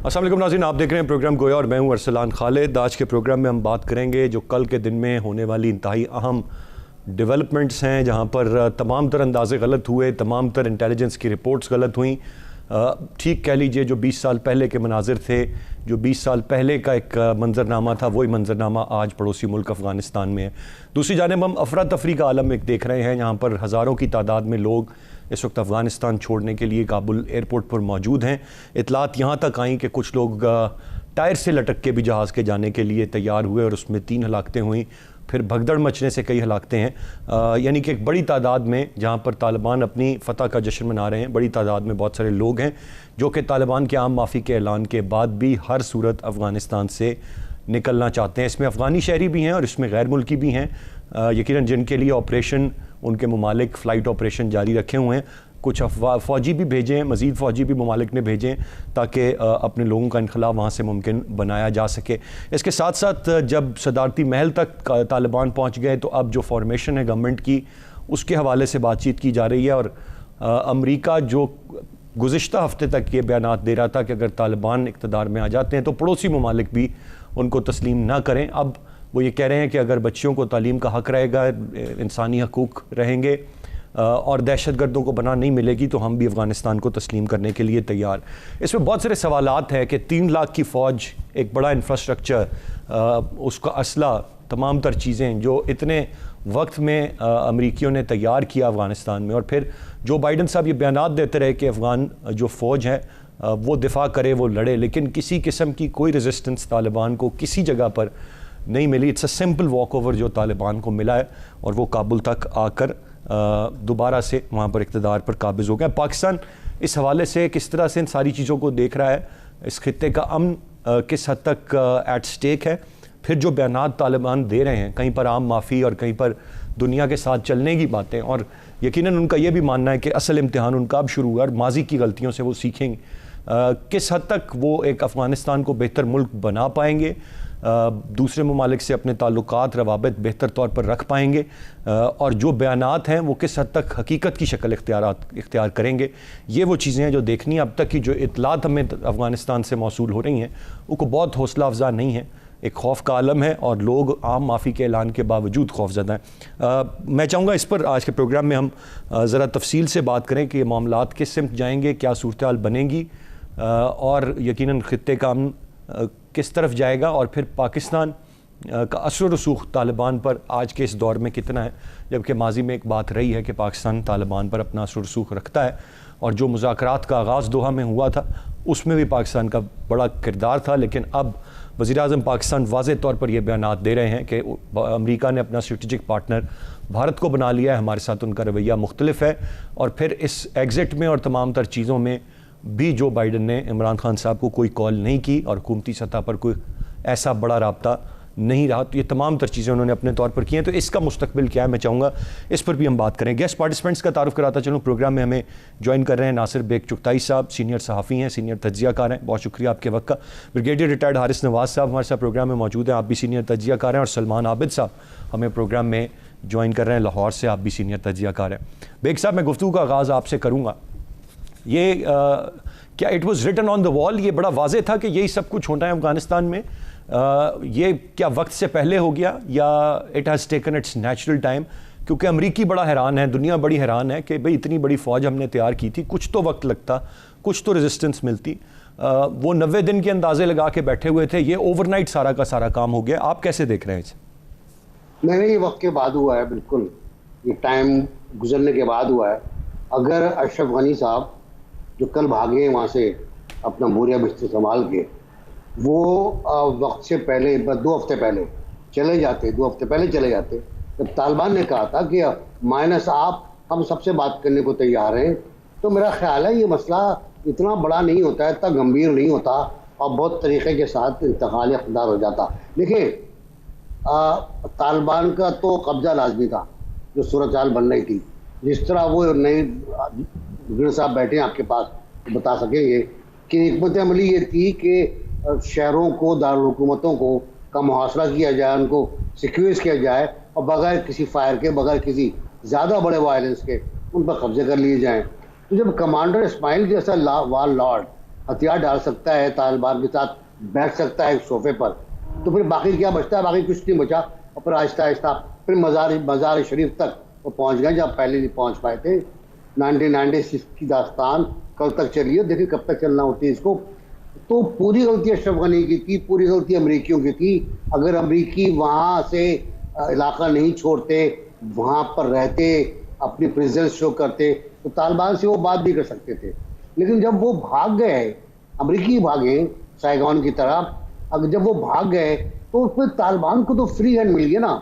अस्सलाम वालेकुम नाज़रीन, आप देख रहे हैं प्रोग्राम गोया और मैं हूं अरसलान खालिद। आज के प्रोग्राम में हम बात करेंगे जो कल के दिन में होने वाली इंतहाई अहम डेवलपमेंट्स हैं, जहां पर तमाम तर अंदाजे गलत हुए, तमाम तर इंटेलिजेंस की रिपोर्ट्स गलत हुई। ठीक कह लीजिए जो 20 साल पहले के मनाजिर थे, जो 20 साल पहले का एक मंजरनामा था, वही मंजरनामा आज पड़ोसी मुल्क अफ़गानिस्तान में है। दूसरी जानिब हम अफरा तफरी का आलम एक देख रहे हैं, यहाँ पर हज़ारों की तादाद में लोग इस वक्त अफ़गानिस्तान छोड़ने के लिए काबुल एयरपोर्ट पर मौजूद हैं। इतलात यहाँ तक आई कि कुछ लोग टायर से लटक के भी जहाज़ के जाने के लिए तैयार हुए और उसमें 3 हलाकतें हुई, फिर भगदड़ मचने से कई हलाकतें हैं। यानी कि एक बड़ी तादाद में जहाँ पर तालिबान अपनी फ़तह का जश्न मना रहे हैं, बड़ी तादाद में बहुत सारे लोग हैं जो कि तालिबान के आम माफ़ी के ऐलान के बाद भी हर सूरत अफ़गानिस्तान से निकलना चाहते हैं। इसमें अफ़गानी शहरी भी हैं और इसमें गैर मुल्की भी हैं, यकीनन जिनके लिए ऑपरेशन उनके ममालिक फ़्लाइट ऑपरेशन जारी रखे हुए हैं। कुछ फ़ौजी भी भेजें, मज़ीद फ़ौजी भी ममालिक ने भेजें ताकि अपने लोगों का इनखला वहाँ से मुमकिन बनाया जा सके। इसके साथ साथ जब सदारती महल तक तालिबान पहुँच गए तो अब जो फॉर्मेशन है गवर्नमेंट की, उसके हवाले से बातचीत की जा रही है। और अमरीका जो गुज़िश्ता हफ्ते तक ये बयानात दे रहा था कि अगर तालिबान इक़्तिदार में आ जाते हैं तो पड़ोसी ममालिक भी उनको तस्लीम ना करें, अब वो ये कह रहे हैं कि अगर बच्चियों को तालीम का हक़ रहेगा, इंसानी हकूक़ रहेंगे और दहशतगर्दों को बना नहीं मिलेगी तो हम भी अफ़गानिस्तान को तस्लीम करने के लिए तैयार। इसमें बहुत सारे सवालात हैं कि 3 लाख की फ़ौज, एक बड़ा इंफ्रास्ट्रक्चर, उसका असला, तमाम तर चीज़ें जो इतने वक्त में अमरीकियों ने तैयार किया अफ़गानिस्तान में, और फिर जो बाइडन साहब ये बयानात देते रहे कि अफ़गान जो फ़ौज है वो दिफा करे, वो लड़े, लेकिन किसी किस्म की कोई रेजिस्टेंस तालिबान को किसी जगह पर नहीं मिली। It's a simple walk over जो तालिबान को मिला है और वो काबुल तक आकर दोबारा से वहाँ पर इक़्तिदार पर काबिज़ हो गया। पाकिस्तान इस हवाले से किस तरह से इन सारी चीज़ों को देख रहा है, इस खित्ते का अमन किस हद तक एट स्टेक है, फिर जो बयानात तालिबान दे रहे हैं, कहीं पर आम माफ़ी और कहीं पर दुनिया के साथ चलने की बातें, और यकीनन उनका ये भी मानना है कि असल इम्तिहान उनका अब शुरू हुआ और माजी की गलतियों से वो सीखेंगे। किस हद तक वो एक अफ़गानिस्तान को बेहतर मुल्क बना पाएंगे, दूसरे ममालिक से अपने ताल्लुकात रवाबित बेहतर तौर पर रख पाएंगे, और जो बयानात हैं वो किस हद तक हकीकत की शक्ल इख्तियार करेंगे, ये वो चीज़ें हैं जो देखनी। अब तक की जो इतलात हमें अफ़गानिस्तान से मौसूल हो रही हैं उनको बहुत हौसला अफजा नहीं है, एक खौफ का आलम है और लोग आम माफ़ी के ऐलान के बावजूद खौफज़दा हैं। मैं चाहूँगा इस पर आज के प्रोग्राम में हम ज़रा तफसील से बात करें कि ये मामलात किस सिमत जाएंगे, क्या सूरत हाल बनेगी और यकीनन खित्ते का अमन किस तरफ जाएगा, और फिर पाकिस्तान का असर रसूख तालिबान पर आज के इस दौर में कितना है, जबकि माजी में एक बात रही है कि पाकिस्तान तालिबान पर अपना असर रसूख रखता है, और जो मुज़ाकरात का आगाज़ दोहा में हुआ था उसमें भी पाकिस्तान का बड़ा किरदार था। लेकिन अब वज़ीर-ए-आज़म पाकिस्तान वाज़े तौर पर यह बयानात दे रहे हैं कि अमरीका ने अपना स्ट्रेटेजिक पार्टनर भारत को बना लिया है, हमारे साथ उनका रवैया मुख्तलिफ है, और फिर इस एग्ज़िट में और तमाम तर चीज़ों में भी जो बाइडन ने इमरान खान साहब को कोई कॉल नहीं की और हुकूमती सतह पर कोई ऐसा बड़ा राब्ता नहीं रहा, तो ये तमाम तर चीज़ें उन्होंने अपने तौर पर की हैं। तो इसका मुस्तकबिल क्या है, मैं चाहूँगा इस पर भी हम बात करें। गेस्ट पार्टिसिपेंट्स का तारुफ कराता चलूँ। प्रोग्राम में हमें ज्वाइन कर रहे हैं नासिर बेग चुगताई साहब, सीनियर सहाफ़ी हैं, सीनियर तज्ज़ियाकार हैं, बहुत शुक्रिया आपके वक्त का। ब्रिगेडियर रिटायर्ड हारिस नवाज़ साहब हमारे साथ प्रोग्राम में मौजूद हैं, आप भी सीनियर तज्ज़ियाकार हैं, और सलमान आबिद साहब हमें प्रोग्राम में ज्वाइन कर रहे हैं लाहौर से, आप भी सीनियर तज्ज़ियाकार हैं। बेग साहब, मैं गुफ्तगू का आगाज़ आपसे करूँगा। ये क्या it was written on the wall, ये बड़ा वाज़े था कि यही सब कुछ होना है अफ़गानिस्तान में, ये क्या वक्त से पहले हो गया या it has taken it's natural time? क्योंकि अमरीकी बड़ा हैरान है, दुनिया बड़ी हैरान है कि भाई इतनी बड़ी फ़ौज हमने तैयार की थी, कुछ तो वक्त लगता, कुछ तो रेजिस्टेंस मिलती, वो 90 दिन के अंदाजे लगा के बैठे हुए थे, ये ओवरनाइट सारा का सारा काम हो गया। आप कैसे देख रहे हैं इसे? नहीं, ये वक्त के बाद हुआ है, बिल्कुल ये टाइम गुजरने के बाद हुआ है। अगर अशरफ गनी साहब जो कल भागे वहाँ से अपना बोरिया बिस्तर संभाल के, वो वक्त से पहले 2 हफ्ते पहले चले जाते, 2 हफ्ते पहले चले जाते, जब तालिबान ने कहा था कि माइनस आप, हम सबसे बात करने को तैयार हैं, तो मेरा ख्याल है ये मसला इतना बड़ा नहीं होता, इतना गंभीर नहीं होता और बहुत तरीक़े के साथ इंतकाल इख्तियार हो जाता। देखिए, तालिबान का तो कब्जा लाजमी था, जो सूरत हाल बन रही थी, जिस तरह वो नए गिर साहब बैठे हैं आपके पास बता सकेंगे कि हिकमत अमली ये थी कि शहरों को, दारुल हुकूमतों को का मुहासरा किया जाए, उनको सिक्योर किया जाए और बगैर किसी फायर के, बगैर किसी ज़्यादा बड़े वायलेंस के उन पर कब्जे कर लिए जाएँ। तो जब कमांडर इस्माइल जैसा वार लॉर्ड हथियार डाल सकता है, तालिबान के साथ बैठ सकता है एक सोफे पर, तो फिर बाकी क्या बचता है? बाकी कुछ नहीं बचा। और फिर आहिस्ता आहिस्ता फिर मज़ार शरीफ तक वो पहुंच गए जब पहले नहीं पहुंच पाए थे। 1996 की दास्तान कल तक चली है, देखिए कब तक चलना होती है इसको। तो पूरी गलती अशरफ गनी की थी, पूरी गलती अमरीकियों की थी। अगर अमरीकी वहाँ से इलाका नहीं छोड़ते, वहाँ पर रहते, अपनी प्रेजेंस शो करते, तो तालिबान से वो बात भी कर सकते थे। लेकिन जब वो भाग गए, अमरीकी भागे साइगॉन की तरफ, अगर जब वो भाग गए तो उसमें तालिबान को तो फ्री हैंड मिल गया ना,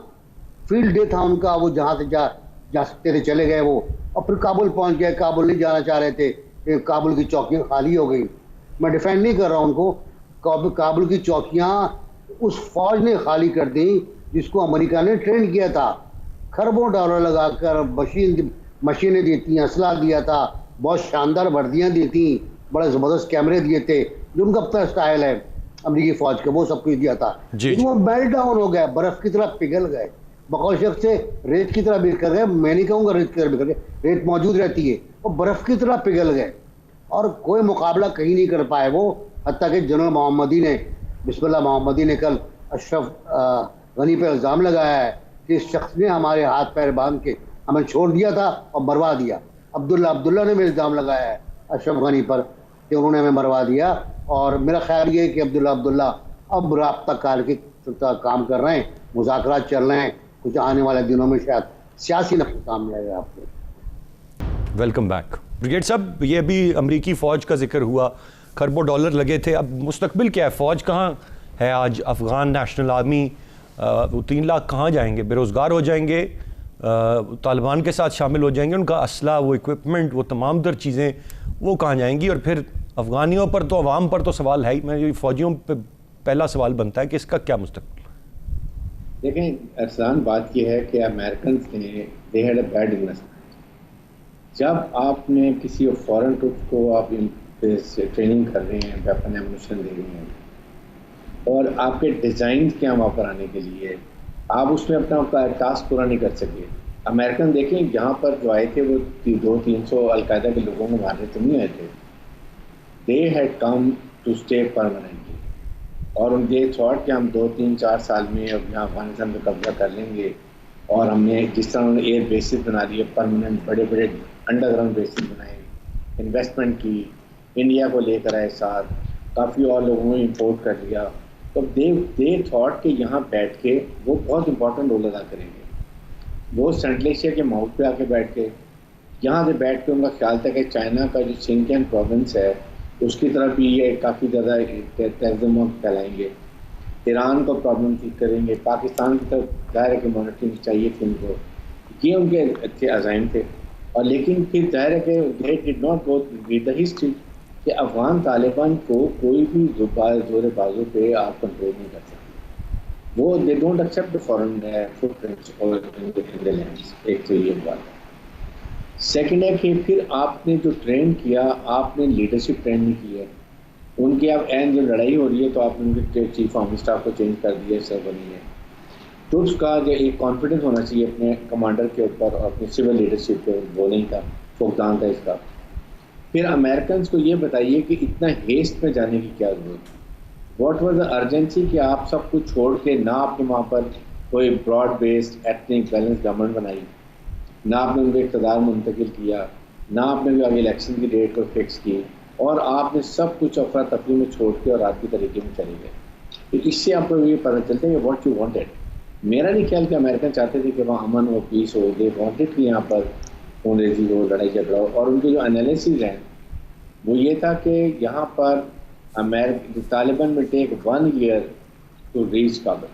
फील्ड डे था उनका, वो जहाँ से जा सकते थे चले गए वो। और फिर काबुल पहुंच गए, काबुल नहीं जाना चाह रहे थे, काबुल की चौकियाँ खाली हो गई। मैं डिफेंड नहीं कर रहा हूँ उनको, काबुल की चौकियाँ उस फौज ने खाली कर दी जिसको अमेरिका ने ट्रेन किया था। खरबों डॉलर लगाकर मशीनें दी थी, असला दिया था, बहुत शानदार वर्दियाँ दी थी, बड़े ज़बरदस्त कैमरे दिए थे, जो उनका अपना स्टाइल है अमरीकी फौज का, वो सब कुछ दिया था। लेकिन वो मेल्ट डाउन हो गया, बर्फ की तरह पिघल गए, बकौल शख्स से रेत की तरह बिखर गए। मैं नहीं कहूँगा रेत की तरह बिखर गए, रेत मौजूद रहती है, वो बर्फ की तरह पिघल गए और कोई मुकाबला कहीं नहीं कर पाए वो। हत्ता कि जनरल मोहम्मदी ने, बिस्मिल्लाह मोहम्मदी ने कल अशरफ गनी पर इल्ज़ाम लगाया है कि इस शख्स ने हमारे हाथ पैर बांध के हमें छोड़ दिया था और मरवा दिया। अब्दुल्ला ने भी इल्ज़ाम लगाया है अशरफ गनी पर कि उन्होंने हमें मरवा दिया। और मेरा ख्याल ये है कि अब्दुल्ला अब राब्ता काल के काम कर रहे हैं, मुज़ाकरात चल रहे हैं, कुछ आने वाले दिनों में शायद सियासी नक्शा सामने आएगा आपको। वेलकम बैक ब्रिगेड साहब। ये अभी अमरीकी फ़ौज का जिक्र हुआ, खरबों डॉलर लगे थे, अब मुस्तकबिल क्या है? फ़ौज कहाँ है आज? अफ़गान नेशनल आर्मी वो 3 लाख कहाँ जाएंगे? बेरोज़गार हो जाएंगे, तालिबान के साथ शामिल हो जाएंगे, उनका असला, वो इक्विपमेंट, वो तमाम तर चीज़ें वो कहाँ जाएंगी? और फिर अफ़गानियों पर तो, अवाम पर तो सवाल है ही। मैं फ़ौजियों पर पहला सवाल बनता है कि इसका क्या मुस्तकबिल? देखें अरसान, बात यह है कि अमेरिकन ने they had a bad investment. जब आपने किसी फॉरेन ट्रूप्स को आप ट्रेनिंग कर रहे हैं, वेपन एमुनिशन दे रहे हैं और आपके डिज़ाइन क्या वहाँ पर आने के लिए, आप उसमें अपना टास्क पूरा नहीं कर सके। अमेरिकन देखें यहाँ पर जो आए थे वो 200-300 अलकायदा के लोगों को मारने तो नहीं आए थे। They had come to stay permanently और उनके थॉट कि हम 2-3-4 साल में अब यहाँ अफगानिस्तान में कब्जा कर लेंगे। और हमने जिस तरह उन्होंने एयर बेसिस बना दिए, परमानेंट बड़े बड़े अंडरग्राउंड बेसिस बनाए, इन्वेस्टमेंट की, इंडिया को लेकर आए साथ, काफ़ी और लोगों को इम्पोर्ट कर लिया। तो दे थॉट कि यहाँ बैठ के वो बहुत इंपॉर्टेंट रोल अदा करेंगे। वो सेंट्रल एशिया के माउथ पे आके बैठ के, यहाँ से बैठ के उनका ख्याल था कि चाइना का जो शिनजियांग प्रोविंस है उसकी तरफ भी ये काफ़ी ज़्यादा टेररिज्म फैलाएंगे, ईरान को प्रॉब्लम ठीक करेंगे, पाकिस्तान की तरफ जाहिर है कि मॉनिटरिंग चाहिए थी उनको, ये उनके अच्छे अज़ाइम थे। और लेकिन फिर जाहिर है कि they did not go with the history कि अफगान तालिबान को कोई भी जोर बाजू पे आप कंट्रोल नहीं कर सकते। वो they don't accept foreign footprints और इन द लैंड्स। एक तो ये बात है। सेकेंड है कि फिर आपने जो ट्रेन किया, आपने लीडरशिप ट्रेन नहीं की है उनकी। अब एंड जब लड़ाई हो रही है तो आपने उनके चीफ ऑफ स्टाफ को चेंज कर दिया, सब बनी है। ट्रूप्स का जो एक कॉन्फिडेंस होना चाहिए अपने कमांडर के ऊपर और अपनी सिविल लीडरशिप पे, वो नहीं था, फुकदान था इसका। फिर अमेरिकन को ये बताइए कि इतना हेस्ट में जाने की क्या जरूरत है? व्हाट वाज द अर्जेंसी कि आप सब कुछ छोड़ के ना आपने वहाँ पर कोई broad based ethnic balance government बनाई, ना आपने उनको इक़्तिदार मुंतकिल किया, ना आपने आगे इलेक्शन की डेट को फिक्स की, और आपने सब कुछ अफरा तफरी में छोड़ के और रात की तरीके में चले गए। तो इससे आपको ये पता चलता है कि व्हाट यू वांटेड। मेरा नहीं ख्याल कि अमेरिकन चाहते थे कि वहाँ अमन हो, पीस हो। दे वांटेड कि यहाँ पर अंग्रेजी हो, लड़ाई झगड़ा हो। और उनके जो एनालिसिस हैं वो ये था कि यहाँ पर तालिबान में take 1 year to reach Kabul.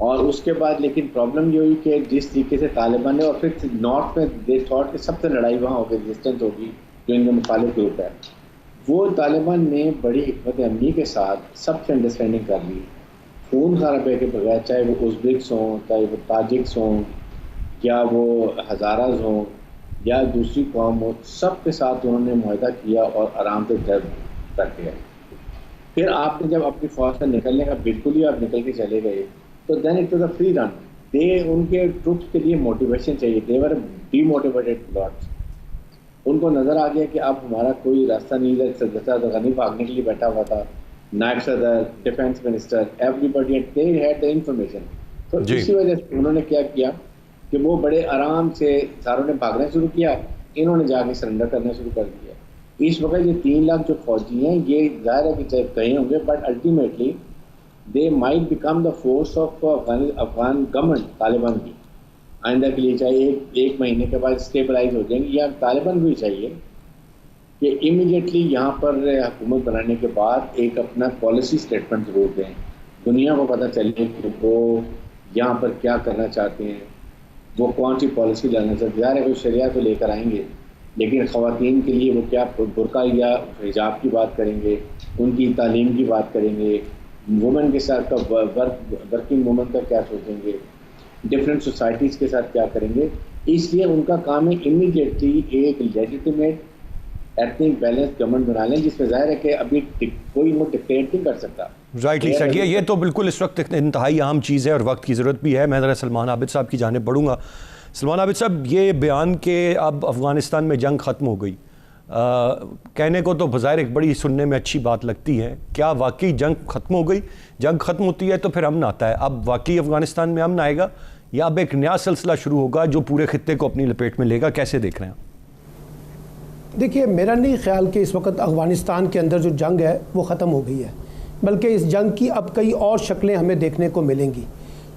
और उसके बाद लेकिन प्रॉब्लम ये हुई कि जिस तरीके से तालिबान ने, और फिर नॉर्थ में दे थॉट कि सबसे लड़ाई वहाँ होगी, रेजिस्टेंस होगी जो इनके मुखालिफ ग्रुप है। वो तालिबान ने बड़ी हिकमत अमली के साथ सबसे अंडरस्टैंडिंग कर ली, खून खराबे के बगैर, चाहे वो उज़्बेक्स हों, चाहे वो ताजिक्स हों, या वो हज़ाराज हों, या दूसरी कौम हो, सब के साथ उन्होंने मुआहदा किया और आराम से जब तक गए। फिर आपने जब अपनी फौज से निकलने का बिल्कुल ही आप निकल के चले गए तो then it was a free run. उनके ट्रूप्स के लिए मोटिवेशन चाहिए, दे वर डीमोटिवेटेड लॉट्स। उनको नज़र आ गया कि अब हमारा कोई रास्ता नहीं है। सदर गनी भागने के लिए बैठा हुआ था, नायब सदर, defence minister, everybody they had the information. तो इसी वजह से उन्होंने क्या किया कि वो बड़े आराम से सारों ने भागना शुरू किया, इन्होंने जाके सरेंडर करना शुरू कर दिया। इस वक्त ये 3 लाख जो फौजी हैं, ये जाहिर है कि चाहे कहीं होंगे, but ultimately they might become the force of Afghan government, Taliban की आइंदा के लिए। चाहे एक महीने के बाद स्टेबलाइज हो जाएंगे, या तालिबान को भी चाहिए कि इमीडिएटली यहाँ पर हुकूमत बनाने के बाद एक अपना पॉलिसी स्टेटमेंट जरूर दें, दुनिया को पता चले कि वो यहाँ पर क्या करना चाहते हैं, वो कौन सी पॉलिसी लाना चाहते हैं। कोई शरिया तो लेकर आएंगे, लेकिन ख़वातीन के लिए वो क्या बुर्का या हिजाब की बात करेंगे, उनकी तालीम की बात करेंगे, वुमेन के साथ का वर्किंग वुमेन का क्या सोचेंगे, डिफरेंट सोसाइटीज़ के साथ क्या करेंगे। इसलिए उनका काम है इमीडिएटली एक लेजिटिमेट एथनिक बैलेंस गवर्नमेंट बना लें, जिसमें जाहिर है कि अभी कोई वो डिक्टेट नहीं कर सकता। राइटली सर, ये तो बिल्कुल इस वक्त इंतहाई अहम चीज़ है और वक्त की ज़रूरत भी है। मैं ज़रा सलमान आबिद साहब की जानिब बढ़ूँगा। सलमान आबिद साहब, ये बयान के अब अफ़गानिस्तान में जंग ख़त्म हो गई, कहने को तो बज़ाहिर एक बड़ी सुनने में अच्छी बात लगती है, क्या वाकई जंग ख़त्म हो गई? जंग ख़त्म होती है तो फिर अमन आता है, अब वाकई अफ़गानिस्तान में अमन आएगा या अब एक नया सिलसिला शुरू होगा जो पूरे खित्ते को अपनी लपेट में लेगा? कैसे देख रहे हैं? देखिए, मेरा नहीं ख्याल कि इस वक्त अफ़गानिस्तान के अंदर जो जंग है वो ख़त्म हो गई है, बल्कि इस जंग की अब कई और शक्लें हमें देखने को मिलेंगी।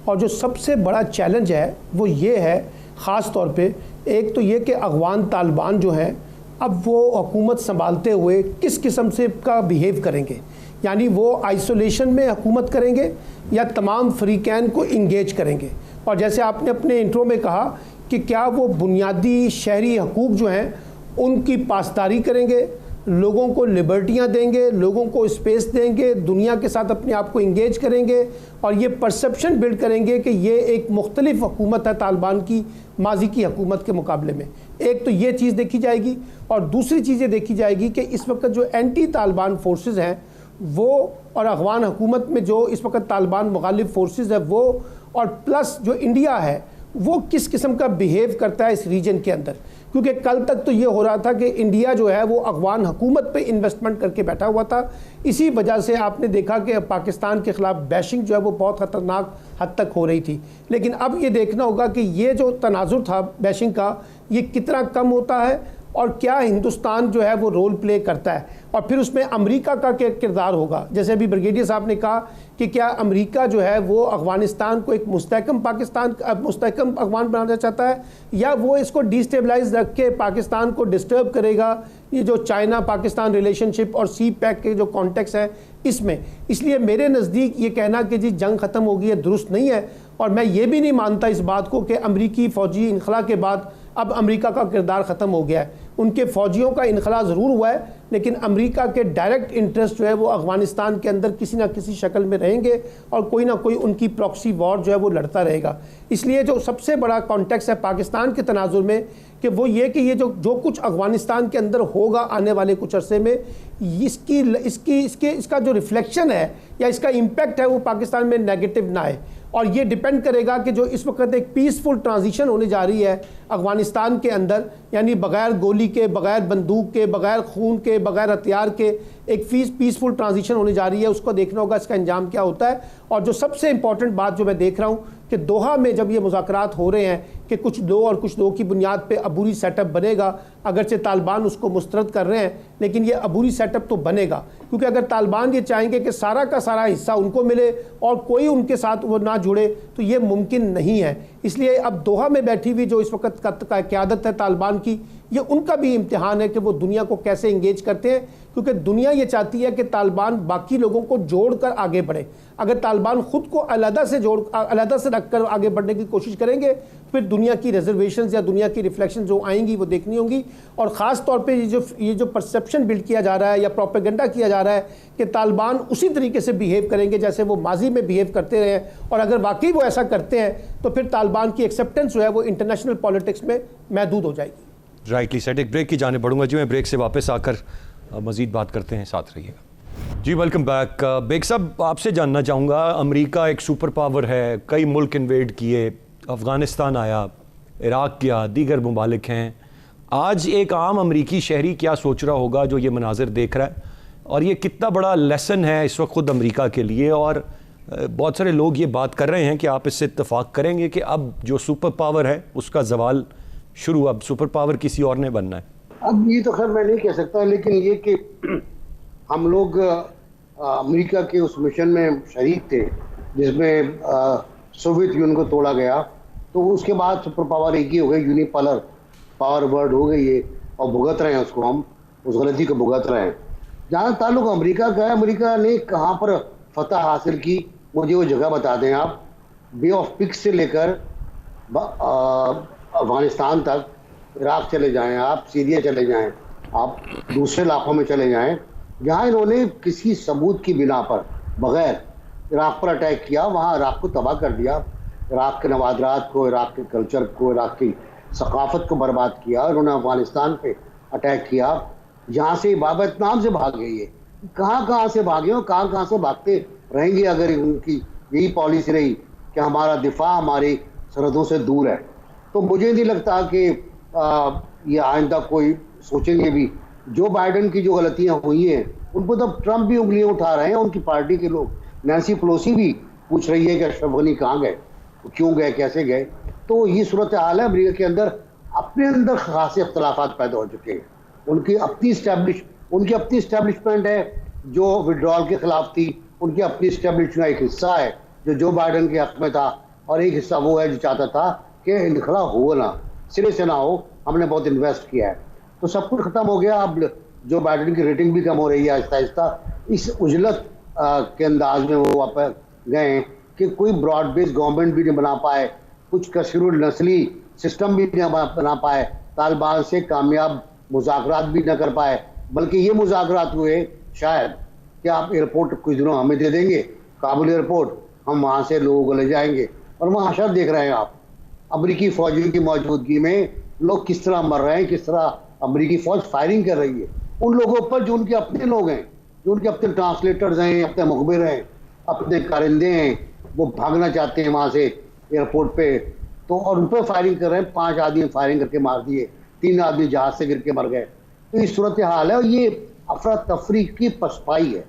और जो सबसे बड़ा चैलेंज है वो ये है, ख़ास तौर पे एक तो ये कि अफ़गान तालिबान जो हैं अब वो हुकूमत संभालते हुए किस किस्म से का बिहेव करेंगे, यानी वो आइसोलेशन में हुकूमत करेंगे या तमाम फ़रीक़ैन को इंगेज करेंगे। और जैसे आपने अपने इंट्रो में कहा कि क्या वो बुनियादी शहरी हकूक़ जो हैं उनकी पासदारी करेंगे, लोगों को लिबर्टियां देंगे, लोगों को स्पेस देंगे, दुनिया के साथ अपने आप को इंगेज करेंगे और ये परसेप्शन बिल्ड करेंगे कि ये एक मुख्तलिफ हुकूमत है तालिबान की माजी की हुकूमत के मुकाबले में। एक तो ये चीज़ देखी जाएगी और दूसरी चीज़ ये देखी जाएगी कि इस वक्त जो एंटी तालिबान फोर्सेस हैं वो, और अफ़गान हुकूमत में जो इस वक्त तालिबान मुखालिफ फोर्सेस है वो, और प्लस जो इंडिया है वो किस किस्म का बिहेव करता है इस रीजन के अंदर। क्योंकि कल तक तो ये हो रहा था कि इंडिया जो है वो अफ़गान हुकूमत पे इन्वेस्टमेंट करके बैठा हुआ था, इसी वजह से आपने देखा कि पाकिस्तान के ख़िलाफ़ बैशिंग जो है वो बहुत ख़तरनाक हद तक हो रही थी। लेकिन अब ये देखना होगा कि ये जो तनाजुर था बैशिंग का, ये कितना कम होता है और क्या हिंदुस्तान जो है वो रोल प्ले करता है, और फिर उसमें अमेरिका का क्या किरदार होगा। जैसे अभी ब्रिगेडियर साहब ने कहा कि क्या अमेरिका जो है वो अफ़गानिस्तान को एक मुस्तहकम अफ़गान बनाना चाहता है या वो इसको डिस्टेबलाइज रख के पाकिस्तान को डिस्टर्ब करेगा। ये जो चाइना पाकिस्तान रिलेशनशिप और सी पैक के जो कॉन्टेक्स्ट है इसमें, इसलिए मेरे नज़दीक ये कहना कि जी जंग ख़त्म हो गई है दुरुस्त नहीं है। और मैं ये भी नहीं मानता इस बात को कि अमरीकी फ़ौजी इनखला के बाद अब अमेरिका का किरदार ख़त्म हो गया है। उनके फ़ौजियों का इनखला ज़रूर हुआ है, लेकिन अमेरिका के डायरेक्ट इंटरेस्ट जो है वो अफ़गानिस्तान के अंदर किसी ना किसी शक्ल में रहेंगे और कोई ना कोई उनकी प्रॉक्सी वॉर जो है वो लड़ता रहेगा। इसलिए जो सबसे बड़ा कॉन्टेक्स्ट है पाकिस्तान के तनाजुर में कि वो ये कि ये जो कुछ अफ़गानिस्तान के अंदर होगा आने वाले कुछ अरसे में, इसका जो रिफ्लेक्शन है या इसका इम्पैक्ट है वो पाकिस्तान में नेगेटिव ना आए। और ये डिपेंड करेगा कि जो इस वक्त एक पीसफुल ट्रांजिशन होने जा रही है अफ़गानिस्तान के अंदर, यानी बग़ैर गोली के, बग़ैर बंदूक के, बग़ैर खून के, बग़ैर हथियार के एक पीसफुल ट्रांजिशन होने जा रही है, उसको देखना होगा इसका अंजाम क्या होता है। और जो सबसे इंपॉर्टेंट बात जो मैं देख रहा हूँ कि दोहा में जब ये मुज़ाकरात हो रहे हैं कि कुछ दो और कुछ दो की बुनियाद पे अबूरी सेटअप बनेगा, अगरचे तालिबान उसको मुस्तरद कर रहे हैं, लेकिन ये अबूरी सेटअप तो बनेगा। क्योंकि अगर तालिबान ये चाहेंगे कि सारा का सारा हिस्सा उनको मिले और कोई उनके साथ वो ना जुड़े, तो ये मुमकिन नहीं है। इसलिए अब दोहा में बैठी हुई जो इस वक्त का क़यादत है तालिबान की, ये उनका भी इम्तिहान है कि वो दुनिया को कैसे इंगेज करते हैं। क्योंकि दुनिया ये चाहती है कि तालिबान बाकी लोगों को जोड़कर आगे बढ़े। अगर तालिबान ख़ुद को अलहदा से रखकर आगे बढ़ने की कोशिश करेंगे, फिर दुनिया की रिजर्वेशंस या दुनिया की रिफ्लेक्शन जो आएंगी वो देखनी होंगी। और ख़ास तौर पे ये जो परसेप्शन बिल्ड किया जा रहा है या प्रोपेगेंडा किया जा रहा है कि तालिबान उसी तरीके से बिहेव करेंगे जैसे वो माजी में बिहेव करते रहे हैं, और अगर वाकई वो ऐसा करते हैं तो फिर तालिबान की एक्सेप्टेंस जो है वो इंटरनेशनल पॉलिटिक्स में महदूद हो जाएगी। Rightly set. एक ब्रेक की जाने बढ़ूंगा जी, मैं ब्रेक से वापस आकर मज़ीद बात करते हैं, साथ रहिएगा जी। Welcome back. बेग साहब, आपसे जानना चाहूँगा, अमेरिका एक सुपर पावर है, कई मुल्क इन्वेड किए, अफ़गानिस्तान आया, इराक़ किया, दीगर ममालिक हैं, आज एक आम अमरीकी शहरी क्या सोच रहा होगा जो ये मनाजिर देख रहा है, और ये कितना बड़ा लेसन है इस वक्त खुद अमेरिका के लिए। और बहुत सारे लोग ये बात कर रहे हैं कि आप इससे इत्तेफाक करेंगे कि अब जो सुपर पावर है उसका जवाल शुरू, अब सुपर पावर किसी और ने बनना है। अब ये तो खैर मैं नहीं कह सकता, लेकिन ये कि हम लोग अमेरिका के उस मिशन में शरीक थे जिसमें सोवियत यूनियन को तोड़ा गया, तो उसके बाद सुपर पावर एक ही हो गई, यूनिपोलर पावर वर्ड हो गई है, और भुगत रहे हैं उसको, हम उस गलती को भुगत रहे हैं। जहाँ ताल्लुक अमेरिका का है, अमेरिका ने कहाँ पर फतह हासिल की, मुझे वो जगह बता दें आप। बे ऑफ पिक्स से लेकर अफगानिस्तान तक, इराक चले जाएं आप, सीरिया चले जाएं आप, दूसरे इलाकों में चले जाएं, जहाँ इन्होंने किसी सबूत की बिना पर बगैर इराक पर अटैक किया, वहाँ इराक को तबाह कर दिया, इराक के नवादरात को, इराक के कल्चर को, इराक की सकाफत को बर्बाद किया। उन्होंने अफगानिस्तान पे अटैक किया, जहाँ से बाबत नाम से भाग गई है, कहाँ से भागे और कहाँ से भागते रहेंगे अगर उनकी यही पॉलिसी रही कि हमारा दिफा हमारी सरहदों से दूर है। तो मुझे नहीं लगता कि ये आइंदा कोई सोचेंगे भी। जो बाइडन की जो गलतियां हुई हैं उनको तो ट्रंप भी उंगलियां उठा रहे हैं, उनकी पार्टी के लोग। नैन्सी पेलोसी भी पूछ रही है कि अशरफ गनी कहाँ गए, क्यों गए, कैसे गए। तो ये सूरत हाल है अमरीका के अंदर। अपने अंदर खासे अख्तलाफात पैदा हो चुके हैं। उनकी अपनी इस्टेब्लिशमेंट है जो विड्रॉल के खिलाफ थी, उनकी अपनी इस्टेब्लिशमेंट का एक हिस्सा है जो बाइडन के हक में था, और एक हिस्सा वो है जो चाहता था कि इनखला हो ना, सिरे से ना हो, हमने बहुत इन्वेस्ट किया है। तो सब कुछ खत्म हो गया। अब जो बाइडन की रेटिंग भी कम हो रही है आहिस्ता आहिस्ता। इस उजलत के अंदाज में वो वापस गए कि कोई ब्रॉड बेस्ड गवर्नमेंट भी नहीं बना पाए, कुछ कसीरुल नस्ली सिस्टम भी नहीं बना पाए, तालिबान से कामयाब मुज़ाकरात भी न कर पाए, बल्कि ये मुज़ाकरात हुए शायद कि आप एयरपोर्ट कुछ दिनों हमें दे देंगे, काबुल एयरपोर्ट, हम वहाँ से लोगों को ले जाएंगे। और वहाँ अशर देख रहे हैं आप, अमरीकी फौजियों की मौजूदगी में लोग किस तरह मर रहे हैं, किस तरह अमरीकी फौज फायरिंग कर रही है उन लोगों पर जो उनके अपने लोग हैं, जो उनके अपने ट्रांसलेटर्स हैं, अपने मुखबिर हैं, अपने कारिंदे हैं। वो भागना चाहते हैं वहाँ से एयरपोर्ट पे, तो और उन पर फायरिंग कर रहे हैं। 5 आदमी फायरिंग करके मार दिए, 3 आदमी जहाज से गिर के मर गए। तो इस सूरत हाल है, और ये अफरा तफरी की पसपाई है,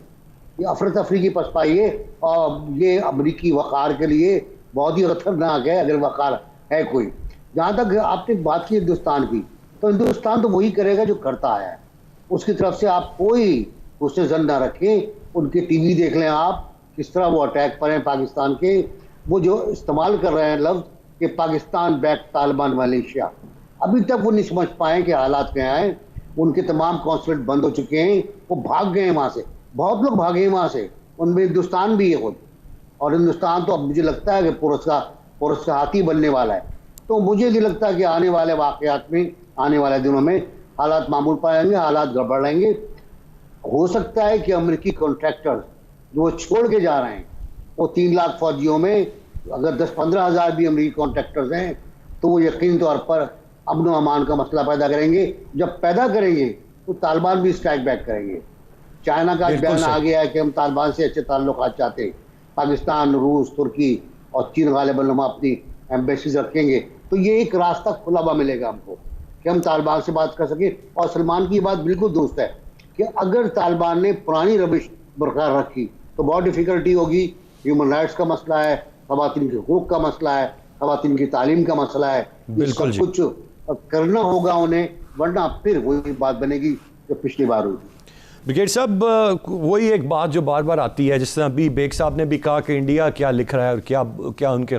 ये अफरा तफरी की पसपाई है। और ये अमरीकी वक़ार के लिए बहुत ही खतरनाक है, अगर वक़ार है कोई। जहाँ तक आपने बात की हिंदुस्तान की, तो हिंदुस्तान तो वही करेगा जो करता है, उसकी तरफ से आप कोई उससे जन ना रखें। उनके टीवी देख लें आप, किस तरह वो अटैक पर हैं पाकिस्तान के। वो जो इस्तेमाल कर रहे हैं लफ्ज़ कि पाकिस्तान बैक तालिबान मलेशिया, अभी तक वो नहीं समझ पाए कि हालात क्या हैं। उनके तमाम कौंसलेट बंद हो चुके हैं, वो भाग गए हैं वहाँ से, बहुत लोग भागे हैं वहाँ से, उनमें हिंदुस्तान भी है खुद। और हिंदुस्तान तो अब मुझे लगता है कि पुरस्कार हाथी बनने वाला है। तो मुझे नहीं लगता कि आने वाले वाक़यात में, आने वाले दिनों में हालात मामूल पाएंगे, हालात गड़बड़ रहेंगे। हो सकता है कि अमेरिकी कॉन्ट्रैक्टर्स जो वो छोड़ के जा रहे हैं, वो 3 लाख फौजियों में अगर 10-15 हज़ार भी अमेरिकी कॉन्ट्रैक्टर्स हैं, तो वो यकीन तौर पर अमन व अमान का मसला पैदा करेंगे। जब पैदा करेंगे तो तालिबान भी स्ट्राइक बैक करेंगे। चाइना का बयान आ गया है कि हम तालिबान से अच्छे ताल्लुकात चाहते हैं। पाकिस्तान, रूस, तुर्की और चीन गालिबन हम अपनी एम्बेसीज रखेंगे। तो ये एक रास्ता खुला हुआ मिलेगा हमको कि हम तालिबान से बात कर सकें। और सलमान की बात बिल्कुल दुरुस्त है कि अगर तालिबान ने पुरानी रविश बरकरार रखी तो बहुत डिफ़िकल्टी होगी। ह्यूमन राइट्स का मसला है, ख़वातीन के हुकूक का मसला है, ख़वातीन की तालीम का मसला है। बिल्कुल सब कुछ करना होगा उन्हें, वरना फिर वही बात बनेगी जो पिछली बार हुई। ब्रिगेड साहब, वही एक बात जो बार बार आती है, जिस तरह अभी बेग साहब ने भी कहा कि इंडिया क्या लिख रहा है और क्या उनके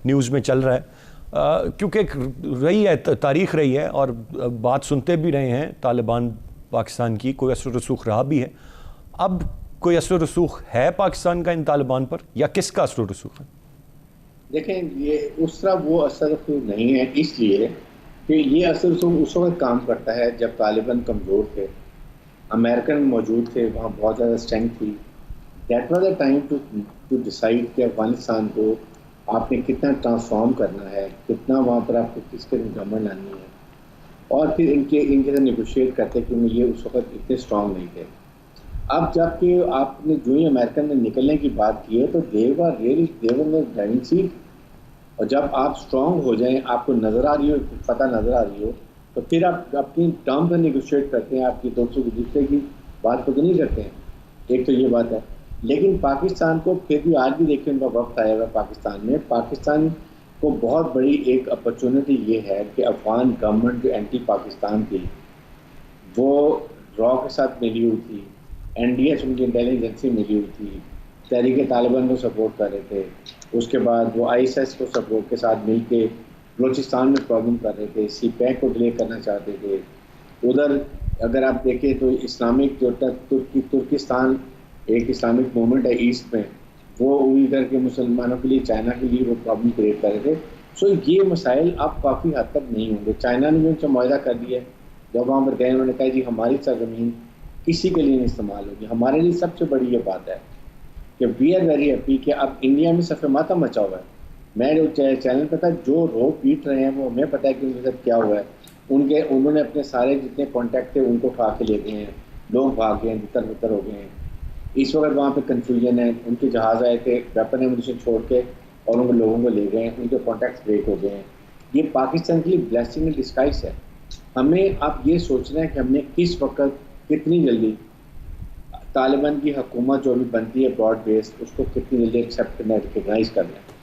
न्यूज़ में चल रहा है, क्योंकि रही है तारीख रही है और बात सुनते भी रहे हैं तालिबान पाकिस्तान की, कोई असर रसूख रहा भी है। अब कोई असर रसूख है पाकिस्तान का इन तालिबान पर, या किसका असर रसूख है? देखें, ये उस तरह वो असर रसूख नहीं है, इसलिए कि ये असर रसूख उस वक्त काम करता है जब तालिबान कमज़ोर थे, अमेरिकन मौजूद थे, वहाँ बहुत ज़्यादा स्ट्रेंथ थी। That was the time to decide कि अफगानिस्तान को आपने कितना ट्रांसफॉर्म करना है, कितना वहाँ पर आपको किसके गवर्नमेंट लानी है, और फिर इनके साथ नेगोशिएट करते कि ये उस वक्त इतने स्ट्रॉन्ग नहीं थे। अब जबकि आपने जो ही अमेरिकन ने निकलने की बात की है, तो देवर में ड्राइविंग सीट। और जब आप स्ट्रॉन्ग हो जाएं, आपको नज़र आ रही हो, पता नज़र आ रही हो, तो फिर आप अपनी टर्म का निगोशिएट करते हैं, आपकी दोस्तों की दूसरे की बात को तो नहीं करते हैं। एक तो ये बात है। लेकिन पाकिस्तान को फिर भी आज भी देखिए उनका वक्त आया हुआ है पाकिस्तान में। पाकिस्तान को बहुत बड़ी एक अपॉर्चुनिटी ये है कि अफगान गवर्नमेंट जो एंटी पाकिस्तान थी वो रॉ के साथ मिली हुई थी, NDS उनकी इंटेलिजेंस एजेंसी मिली हुई थी, तहरीक तालिबान को सपोर्ट कर रहे थे, उसके बाद वो ISIS को सपोर्ट के साथ मिल के बलोचिस्तान में प्रॉब्लम कर रहे थे, CPAC को डिले करना चाहते थे। उधर अगर आप देखें तो इस्लामिक जो तुर्किस्तान एक इस्लामिक मूवमेंट है ईस्ट में, वो उधर के मुसलमानों के लिए, चाइना के लिए वो प्रॉब्लम क्रिएट कर रहे थे। सो ये मसाइल अब काफ़ी हद तक नहीं होंगे। चाइना ने भी उनसे मुआहदा कर दिया है, जब वहाँ पर गए उन्होंने कहा जी हमारी सरजमीन किसी के लिए नहीं इस्तेमाल होगी। हमारे लिए सबसे बड़ी ये बात है कि वी आर वेरी हैप्पी कि अब इंडिया में सफ़े माता मचा हुआ है। मैं जो चैनल पर था, जो रो पीट रहे हैं वो हमें पता है कि उनके साथ क्या हुआ है। उन्होंने अपने सारे जितने कॉन्टैक्ट थे उनको उठा के ले गए हैं, लोग भाग गए हैं, तितर बितर हो गए हैं। इस वक्त वहाँ पे कन्फ्यूजन है। उनके जहाज़ आए थे वेपन एमुनिशन छोड़ के और उन लोगों को ले गए हैं, उनके कॉन्टैक्ट ब्रेक हो गए हैं। ये पाकिस्तान के लिए ब्लेसिंग इन डिस्गाइज है। हमें अब ये सोचना है कि हमने किस वक्त कितनी जल्दी तालिबान की हुकूमत जो भी बनती है ब्रॉड बेस्ड, उसको कितनी जल्दी एक्सेप्ट करना है, रिकगनाइज करना है।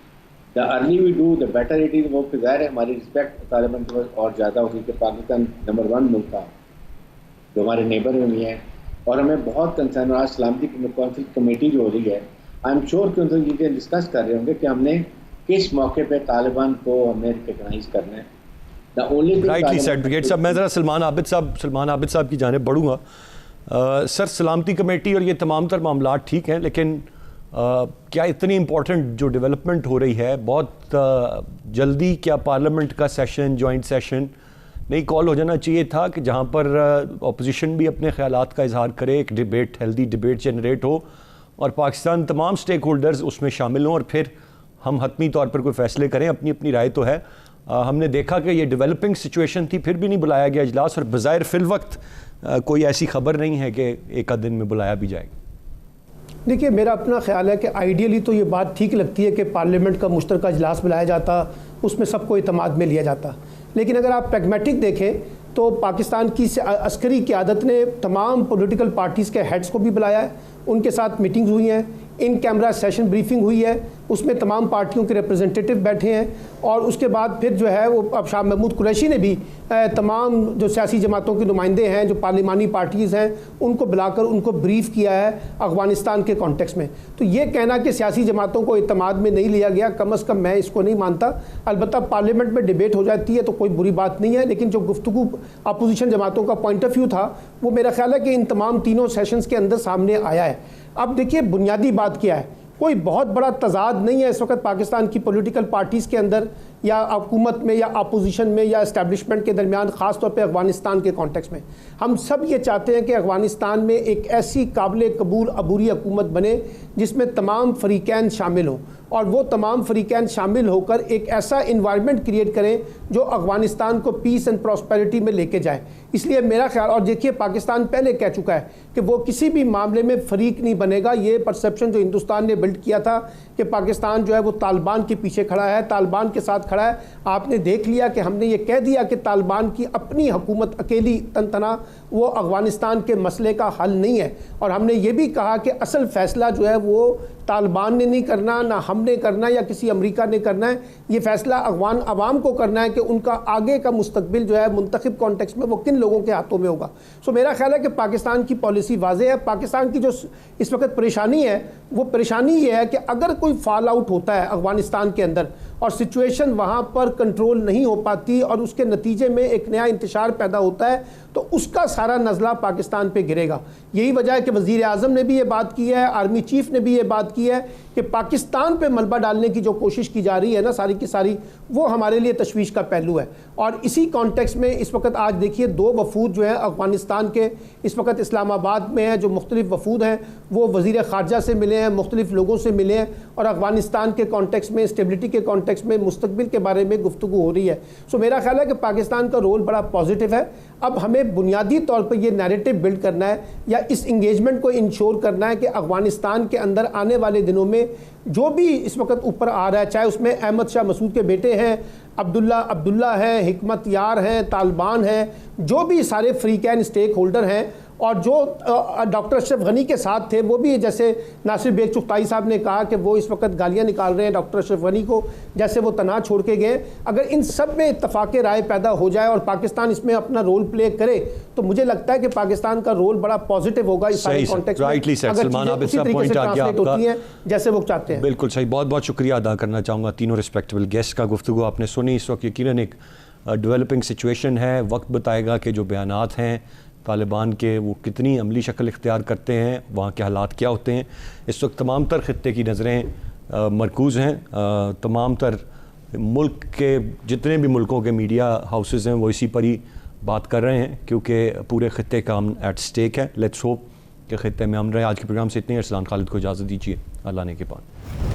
The early we do the better it is. वो ज़ाहिर है हमारी रिस्पेक्ट तालिबान के पास और ज़्यादा होगी कि पाकिस्तान नंबर 1 मुल्क था जो हमारे नेबर में भी हैं, और हमें बहुत कंसर्न। आज सलामती कौंसिल कमेटी जो हो रही है, आई एम श्योर कि उनसे ये डिस्कस कर रहे होंगे कि हमने किस मौके पे तालिबान को हमें रिकगनाइज करना है। The only rightly said brigade साहब। मैं ज़रा सलमान आबिद साहब की जानिब बढ़ूँगा। सर, सलामती कमेटी और ये तमाम तर मामला ठीक हैं, लेकिन क्या इतनी इम्पोर्टेंट जो डेवलपमेंट हो रही है, बहुत जल्दी क्या पार्लियामेंट का सेशन, जॉइंट सेशन नहीं कॉल हो जाना चाहिए था कि जहाँ पर अपोजिशन भी अपने ख्यालात का इजहार करे, एक डिबेट, हेल्दी डिबेट जनरेट हो और पाकिस्तान तमाम स्टेक होल्डर्स उसमें शामिल हों और फिर हम हतमी तौर पर कोई फ़ैसले करें। अपनी अपनी राय तो है। हमने देखा कि ये डेवलपिंग सिचुएशन थी, फिर भी नहीं बुलाया गया इजलास, और बज़ाहिर फिल वक्त कोई ऐसी खबर नहीं है कि एक आध दिन में बुलाया भी जाएगा। देखिए, मेरा अपना ख्याल है कि आइडियली तो ये बात ठीक लगती है कि पार्लियामेंट का मुश्तरका इजलास बुलाया जाता, उसमें सबको इत्मीनान में लिया जाता। लेकिन अगर आप प्रैग्मेटिक देखें तो पाकिस्तान की अस्करी क़यादत ने तमाम पॉलिटिकल पार्टीज़ के हेड्स को भी बुलाया है, उनके साथ मीटिंग्स हुई हैं, इन कैमरा सेशन ब्रीफिंग हुई है, उसमें तमाम पार्टियों के रिप्रेजेंटेटिव बैठे हैं, और उसके बाद फिर जो है वो अब शाह महमूद कुरैशी ने भी तमाम जो सियासी जमातों के नुमाइंदे हैं, जो पार्लिमानी पार्टीज़ हैं, उनको बुलाकर उनको ब्रीफ किया है अफ़गानिस्तान के कॉन्टेक्स्ट में। तो ये कहना कि सियासी जमातों को इत्मीनान में नहीं लिया गया, कम अज़ कम मैं इसको नहीं मानता। अलबत्ता पार्लियामेंट में डिबेट हो जाती है तो कोई बुरी बात नहीं है, लेकिन जो गुफ्तगू अपोजिशन जमातों का पॉइंट ऑफ व्यू था वो मेरा ख्याल है कि इन तमाम तीनों सेशंस के अंदर सामने आया है। अब देखिए, बुनियादी बात क्या है, कोई बहुत बड़ा तजाद नहीं है इस वक्त पाकिस्तान की पॉलिटिकल पार्टीज़ के अंदर या हुकूमत में या अपोजिशन में या इस्टेब्लिशमेंट के दरमियान, ख़ास तौर पे अफ़गानिस्तान के कॉन्टेक्स्ट में। हम सब ये चाहते हैं कि अफ़गानिस्तान में एक ऐसी काबिल कबूल अबूरी हुकूमत बने जिसमें तमाम फ़रीक़ैन शामिल हों, और वो तमाम फ़रीक़ैन शामिल होकर एक ऐसा इन्वायरमेंट क्रिएट करें जो अफ़गानिस्तान को पीस एंड प्रॉस्पेरिटी में लेके जाए। इसलिए मेरा ख्याल, और देखिए पाकिस्तान पहले कह चुका है कि वो किसी भी मामले में फ़रीक नहीं बनेगा। ये परसेप्शन जो हिंदुस्तान ने बिल्ड किया था कि पाकिस्तान जो है वो तालिबान के पीछे खड़ा है, तालिबान के साथ खड़ा है, आपने देख लिया कि हमने ये कह दिया कि तालिबान की अपनी हुकूमत अकेली तनतना वो अफ़गानिस्तान के मसले का हल नहीं है, और हमने ये भी कहा कि असल फ़ैसला जो है वो तालिबान ने नहीं करना, ना हमने करना या किसी अमेरिका ने करना है। ये फ़ैसला अफ़गान अवाम को करना है कि उनका आगे का मुस्तकबिल जो है मुंतखब कॉन्टेक्स्ट में वो किन लोगों के हाथों में होगा। सो मेरा ख्याल है कि पाकिस्तान की पॉलिसी वाज़ेह है। पाकिस्तान की जो इस वक्त परेशानी है वो परेशानी ये है कि अगर कोई फॉल आउट होता है अफ़गानिस्तान के अंदर और सिचुएशन वहाँ पर कंट्रोल नहीं हो पाती और उसके नतीजे में एक नया इंतशार पैदा होता है, तो उसका सारा नज़ला पाकिस्तान पे गिरेगा। यही वजह है कि वज़ीर आज़म ने भी ये बात की है, आर्मी चीफ़ ने भी ये बात की है कि पाकिस्तान पे मलबा डालने की जो कोशिश की जा रही है ना सारी की सारी, वो हमारे लिए तशवीश का पहलू है। और इसी कॉन्टेक्स्ट में इस वक्त आज देखिए 2 वफूद जो है अफ़गानिस्तान के इस वक्त इस्लामाबाद में हैं, जो मुख्तलिफ वफूद हैं वो वज़ीर ख़ारजा से मिले हैं, मुख्तलिफ लोगों से मिले हैं, और अफ़गानिस्तान के कॉन्टेक्स्ट में, स्टेबिलिटी के कॉन्टेक्स्ट में, मुस्तकबिल कश्मीर के बारे में गुफ्तगू हो रही है। सो मेरा ख्याल है कि पाकिस्तान का रोल बड़ा पॉजिटिव है। अब हमें बुनियादी तौर पर ये नैरेटिव बिल्ड करना है या इस इंगेजमेंट को इंश्योर करना है कि अफगानिस्तान के अंदर आने वाले दिनों में जो भी इस वक्त ऊपर आ रहा है, चाहे उसमें अहमद शाह मसूद के बेटे हैं, अब्दुल्ला है, हिकमत यार हैं, तालिबान हैं, जो भी सारे फ्री कैन स्टेक होल्डर हैं, और जो डॉक्टर अशरफ गनी के साथ थे वो भी, जैसे नासिर बेग चुगताई साहब ने कहा कि वो इस वक्त गालियां निकाल रहे हैं डॉक्टर अशरफ गनी को, जैसे वो तनाव छोड़ के गए। अगर इन सब में इत्तफाक़ राय पैदा हो जाए और पाकिस्तान इसमें अपना रोल प्ले करे तो मुझे लगता है कि पाकिस्तान का रोल बड़ा पॉजिटिव होगा इस सारे कॉन्टेक्स्ट में, अगर चीज़ें उसी तरीके से ट्रांसलेट होती हैं जैसे वो चाहते हैं। बिल्कुल सही, बहुत बहुत शुक्रिया अदा करना चाहूँगा तीनों रिस्पेक्टेबल गेस्ट का। गुफ्तगू आपने सुनी, इस वक्त यकीनन एक डेवलपिंग सिचुएशन है। वक्त बताएगा कि जो बयानात हैं तालिबान के वो कितनी अमली शक्ल इख्तियार करते हैं, वहाँ के हालात क्या होते हैं। इस वक्त तमाम तर ख़ित्ते की नज़रें मरकूज़ हैं, तमाम तर मुल्क के जितने भी मुल्कों के मीडिया हाउसेस हैं वो इसी पर ही बात कर रहे हैं, क्योंकि पूरे ख़ित्ते का हम एट स्टेक है। लेट्स होप कि ख़ित्ते में हम रहे। आज के प्रोग्राम से इतनी। अरसलान खालिद को इजाज़त दीजिए, अल्लाह ने के बाद।